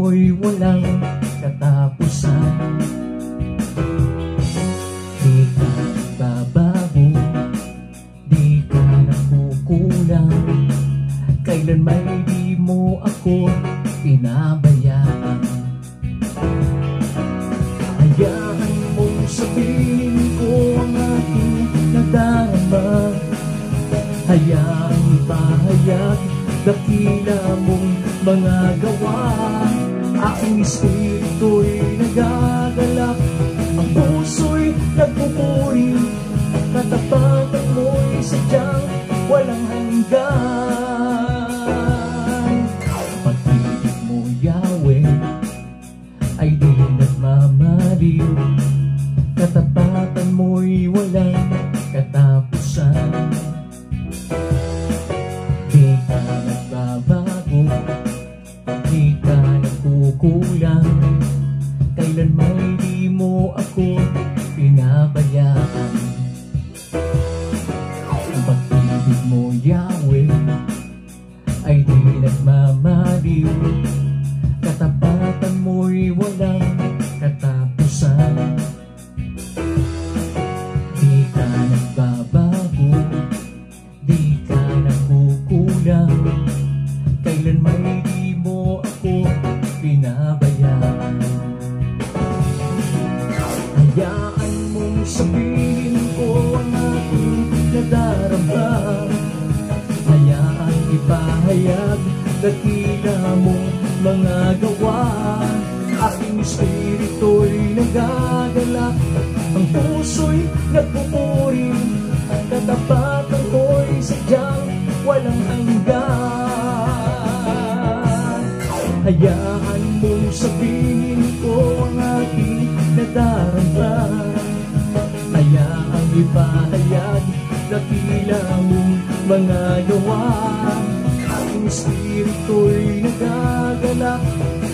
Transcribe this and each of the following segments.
mo'y walang katapusan. Di ka nagbabago, di ka nakukulang, kailan may di mo ako pinabayaan. Hayaan mong sabihin ko ang aking nadarama, hayaan ipahayag dakila mong mga gawa. Aking espiritu'y nagagalak, ang puso'y nagpupuri, katapatan mo'y sadyang walang hanggan. Pag-ibig mo, Yahweh, ay di nagmamaliw, katapatan mo'y walang katapusan. Di ka nagbabago, di ka nagkukulang, kailan may di mo ako pinabayaan. Ang pag-ibig mo, Yahweh, ay di nagmamaliw, katapatan mo'y walang katapusan. Di ka nagbabago, di ka nakukulang, kailan may di mo ako pinabayaan. Hayaan mong sabihin ko ang aking nadarama, hayaan ipahayag dakila mong mga gawa. Aking espiritu'y nagagalak, ang puso'y nagpupuri, katapatan ko'y sadyang walang hanggan. Hayaan mong sabihin ko ang aking nadarama, hayaan ipahayag dakila mong mga gawa. Aking espiritu'y nagagalak,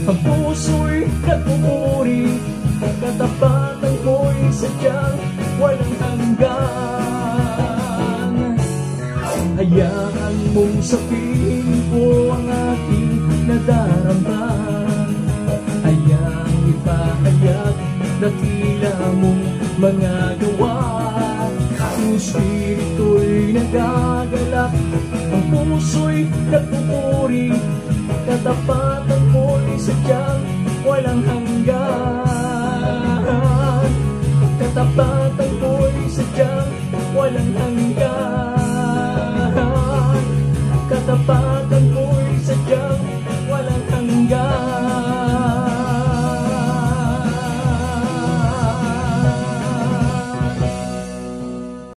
ang puso'y nagpupuri, katapatan ko'y sadyang walang hanggan. Hayaan mong sabihin ko ang aking nadarama, hayaan ipahayag dakila mong mga gawa. Ang espiritu'y nagagalak, ang puso'y nagpupuri, katapatan